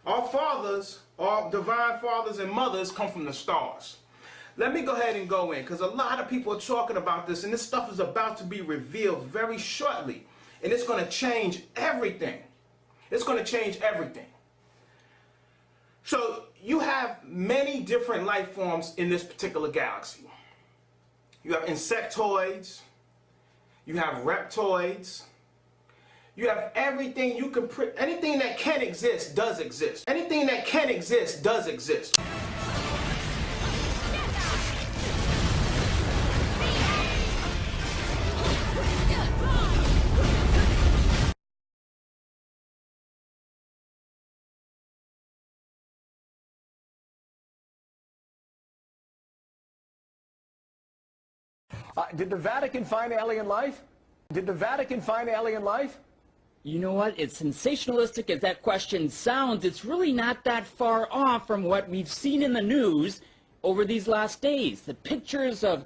Our fathers, our divine fathers and mothers come from the stars. Let me go ahead and go in, because a lot of people are talking about this, and this stuff is about to be revealed very shortly. And it's going to change everything. It's going to change everything. So you have many different life forms in this particular galaxy. You have insectoids. You have reptoids. You have everything you can, anything that can exist does exist. Anything that can exist does exist. Did the Vatican find alien life? Did the Vatican find alien life? You know what? As sensationalistic as that question sounds, it's really not that far off from what we've seen in the news over these last days. The pictures of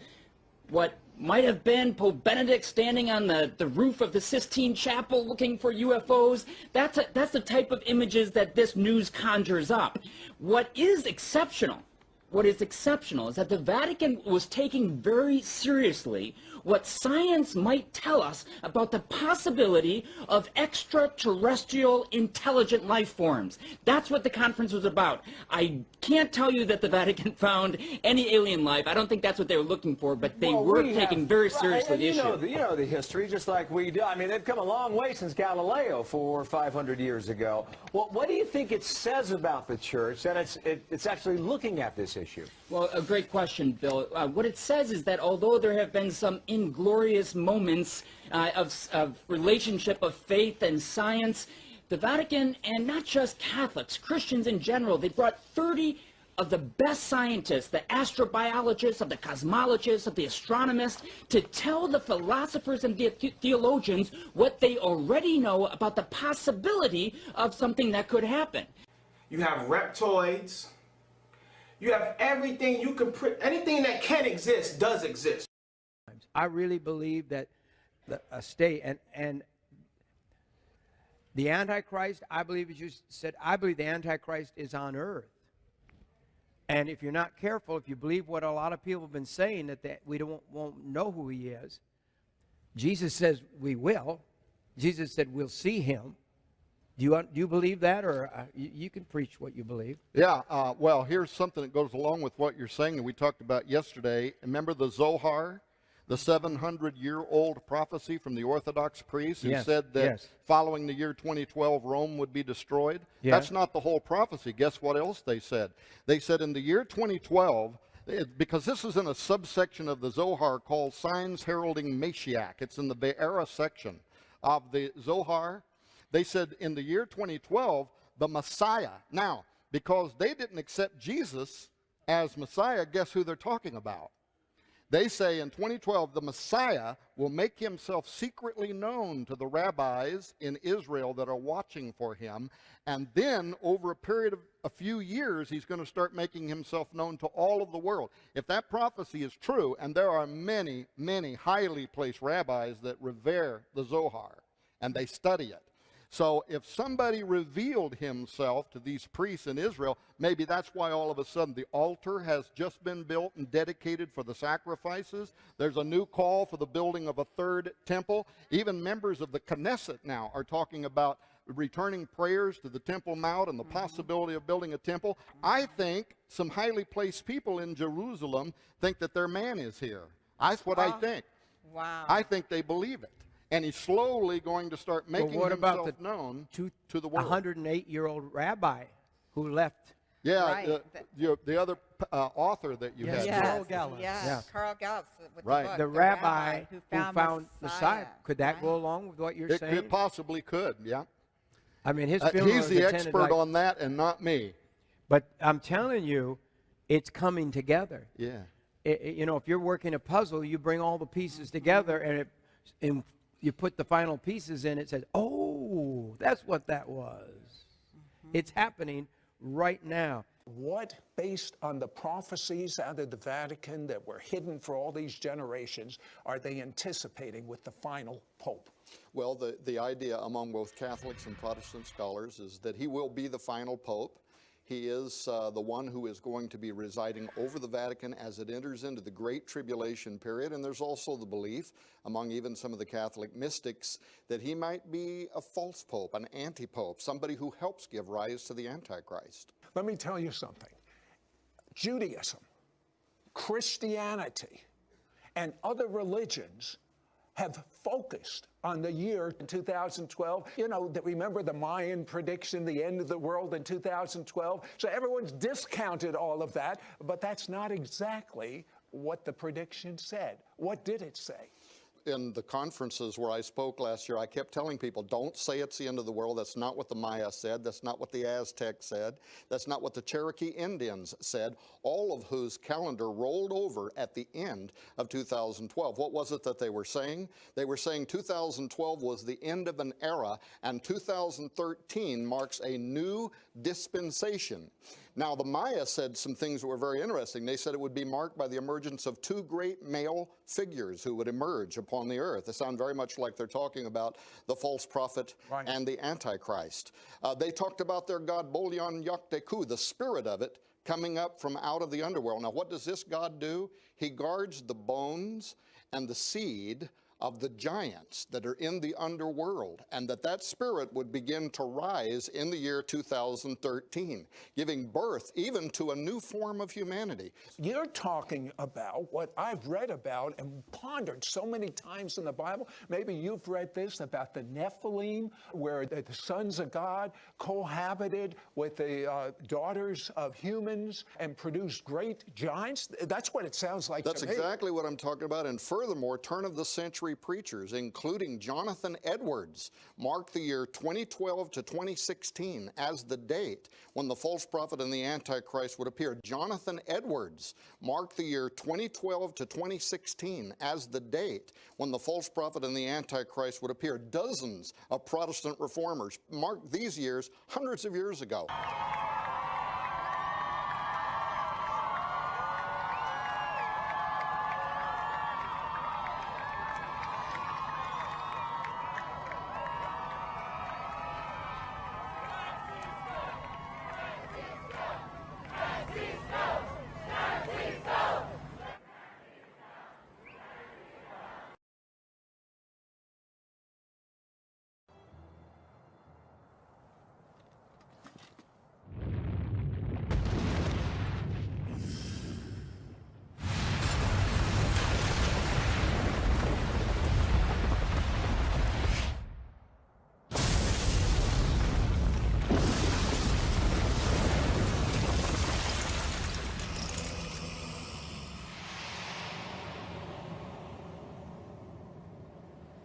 what might have been Pope Benedict standing on the roof of the Sistine Chapel looking for UFOs. That's the type of images that this news conjures up. What is exceptional is that the Vatican was taking very seriously what science might tell us about the possibility of extraterrestrial intelligent life forms. That's what the conference was about. I can't tell you that the Vatican found any alien life. I don't think that's what they were looking for, but they were taking very seriously the issue. You know the history, just like we do. I mean, they've come a long way since Galileo 400 or 500 years ago. Well, what do you think it says about the church that it's actually looking at this issue? Well, a great question, Bill. What it says is that although there have been some inglorious moments of relationship of faith and science, the Vatican, and not just Catholics, Christians in general, they brought 30 of the best scientists, the astrobiologists, of the cosmologists, of the astronomers, to tell the philosophers and the theologians what they already know about the possibility of something that could happen. You have reptoids. You have everything you can, anything that can exist does exist. I really believe that a state and the Antichrist, I believe, as you said, I believe the Antichrist is on earth. And if you're not careful, if you believe what a lot of people have been saying, that we won't know who he is, Jesus says we will. Jesus said we'll see him. Do you believe that, or you can preach what you believe? Yeah, well, here's something that goes along with what you're saying that we talked about yesterday. Remember the Zohar, the 700-year-old prophecy from the Orthodox priests who said that following the year 2012, Rome would be destroyed? That's not the whole prophecy. Guess what else they said? They said in the year 2012, because this is in a subsection of the Zohar called Signs Heralding Mashiach. It's in the Be'era section of the Zohar. They said in the year 2012, the Messiah. Now, because they didn't accept Jesus as Messiah, guess who they're talking about? They say in 2012, the Messiah will make himself secretly known to the rabbis in Israel that are watching for him. And then over a period of a few years, he's going to start making himself known to all of the world. If that prophecy is true, and there are many, many highly placed rabbis that revere the Zohar, and they study it. So if somebody revealed himself to these priests in Israel, maybe that's why all of a sudden the altar has just been built and dedicated for the sacrifices. There's a new call for the building of a third temple. Even members of the Knesset now are talking about returning prayers to the Temple Mount and the possibility of building a temple. I think some highly placed people in Jerusalem think that their man is here. That's what I think. Wow. I think they believe it. And he's slowly going to start making himself known to the world. 108-year-old rabbi who left. Yeah, the other author that you had. Carl Gallup. Yes, Carl Gallup with right. the book, the rabbi who found Messiah. Could that go along with what you're saying? It possibly could, yeah. I mean, his he's the expert on that and not me. But I'm telling you, it's coming together. Yeah. You know, if you're working a puzzle, you bring all the pieces together, and you put the final pieces in, it says, oh, that's what that was. It's happening right now. What, based on the prophecies out of the Vatican that were hidden for all these generations, are they anticipating with the final pope? Well, the idea among both Catholics and Protestant scholars is that he will be the final pope. He is the one who is going to be residing over the Vatican as it enters into the Great Tribulation period. And there's also the belief among even some of the Catholic mystics that he might be a false pope, an anti-pope, somebody who helps give rise to the Antichrist. Let me tell you something. Judaism, Christianity, and other religions have focused on the year 2012. You know, remember the Mayan prediction, the end of the world in 2012? So everyone's discounted all of that, but that's not exactly what the prediction said. What did it say? In the conferences where I spoke last year, I kept telling people, don't say it's the end of the world. That's not what the Maya said. That's not what the Aztecs said. That's not what the Cherokee Indians said, all of whose calendar rolled over at the end of 2012. What was it that they were saying? They were saying 2012 was the end of an era, and 2013 marks a new dispensation. Now, the Maya said some things that were very interesting. They said it would be marked by the emergence of two great male figures who would emerge upon the earth. They sound very much like they're talking about the false prophet and the Antichrist. They talked about their god Bolyon Yakteku, the spirit of it, coming up from out of the underworld. Now, what does this god do? He guards the bones and the seed of the giants that are in the underworld, and that spirit would begin to rise in the year 2013, giving birth even to a new form of humanity. You're talking about what I've read about and pondered so many times in the Bible. Maybe you've read this about the Nephilim, where the sons of God cohabited with the daughters of humans and produced great giants. That's what it sounds like to me. That's exactly what I'm talking about. And furthermore, turn-of-the-century preachers, including Jonathan Edwards, marked the year 2012 to 2016 as the date when the false prophet and the Antichrist would appear. Jonathan Edwards marked the year 2012 to 2016 as the date when the false prophet and the Antichrist would appear. Dozens of Protestant reformers marked these years hundreds of years ago.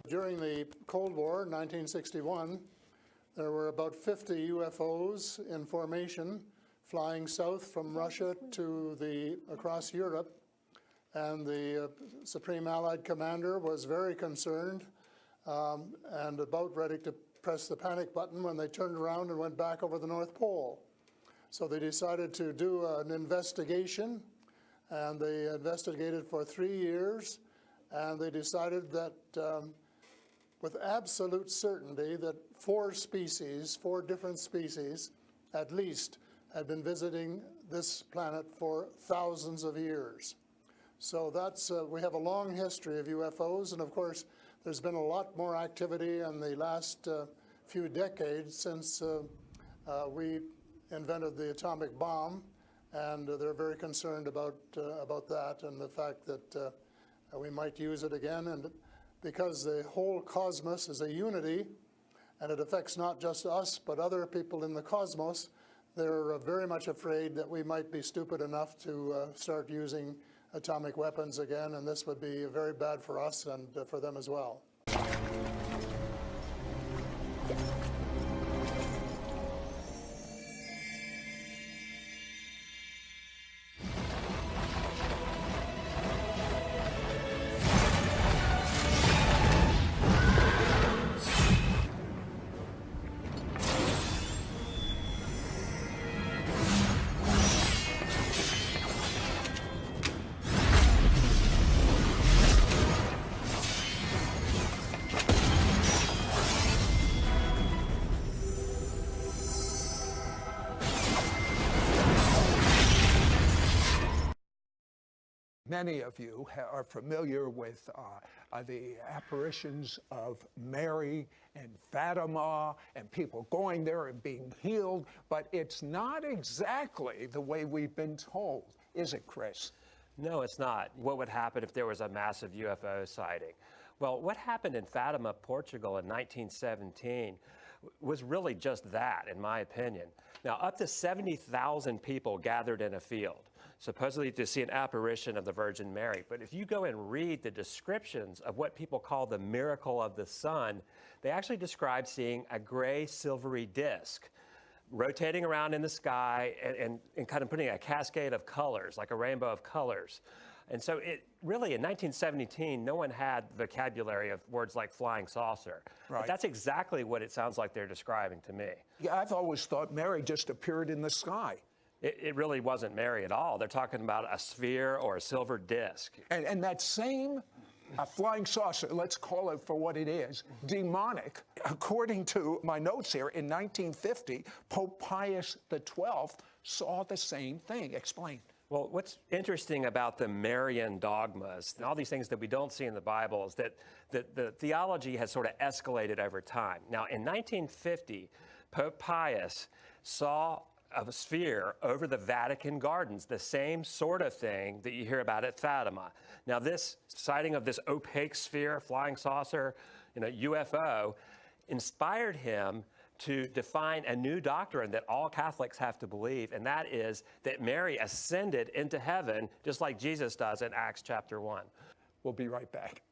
During the Cold War, 1961, there were about 50 UFOs in formation flying south from Russia to across Europe, and the Supreme Allied Commander was very concerned and about ready to press the panic button when they turned around and went back over the North Pole. So they decided to do an investigation, and they investigated for 3 years, and they decided that with absolute certainty that 4 different species at least, had been visiting this planet for thousands of years. So that's, we have a long history of UFOs, and of course there's been a lot more activity in the last few decades since we invented the atomic bomb, and they're very concerned about that and the fact that we might use it again. And because the whole cosmos is a unity, and it affects not just us, but other people in the cosmos, they're very much afraid that we might be stupid enough to start using atomic weapons again, and this would be very bad for us and for them as well. Many of you are familiar with the apparitions of Mary and Fatima and people going there and being healed, but it's not exactly the way we've been told, is it, Chris? No, it's not. What would happen if there was a massive UFO sighting? Well, what happened in Fatima, Portugal in 1917 was really just that, in my opinion. Now, up to 70,000 people gathered in a field, supposedly to see an apparition of the Virgin Mary. But if you go and read the descriptions of what people call the miracle of the sun, they actually describe seeing a gray silvery disk rotating around in the sky and kind of putting a cascade of colors, like a rainbow of colors. And so it really, in 1917, no one had vocabulary of words like flying saucer. Right. But that's exactly what it sounds like they're describing to me. Yeah, I've always thought Mary just appeared in the sky. It really wasn't Mary at all. They're talking about a sphere or a silver disc. And that same flying saucer, let's call it for what it is, demonic. According to my notes here, in 1950, Pope Pius XII saw the same thing. Explain. Well, what's interesting about the Marian dogmas and all these things that we don't see in the Bible is that the theology has sort of escalated over time. Now, in 1950, Pope Pius saw a sphere over the Vatican gardens, the same sort of thing that you hear about at Fatima. Now, this sighting of this opaque sphere, flying saucer, UFO, inspired him to define a new doctrine that all Catholics have to believe, and that is that Mary ascended into heaven just like Jesus does in Acts chapter 1. We'll be right back.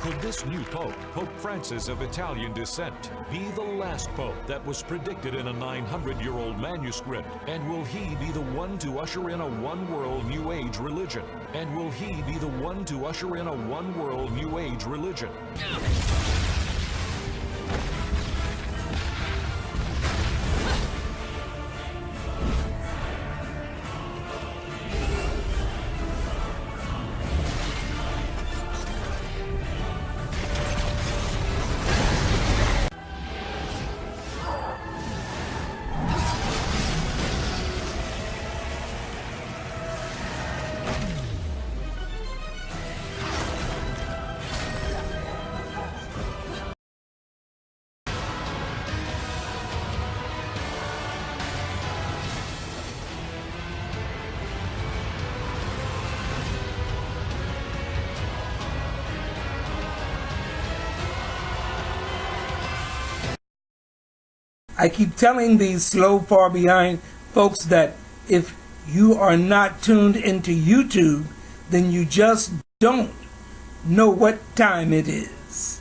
Could this new pope, Pope Francis of Italian descent, be the last pope that was predicted in a 900-year-old manuscript? And will he be the one to usher in a one-world New Age religion? And will he be the one to usher in a one-world New Age religion? I keep telling these slow, far behind folks that if you are not tuned into YouTube, then you just don't know what time it is.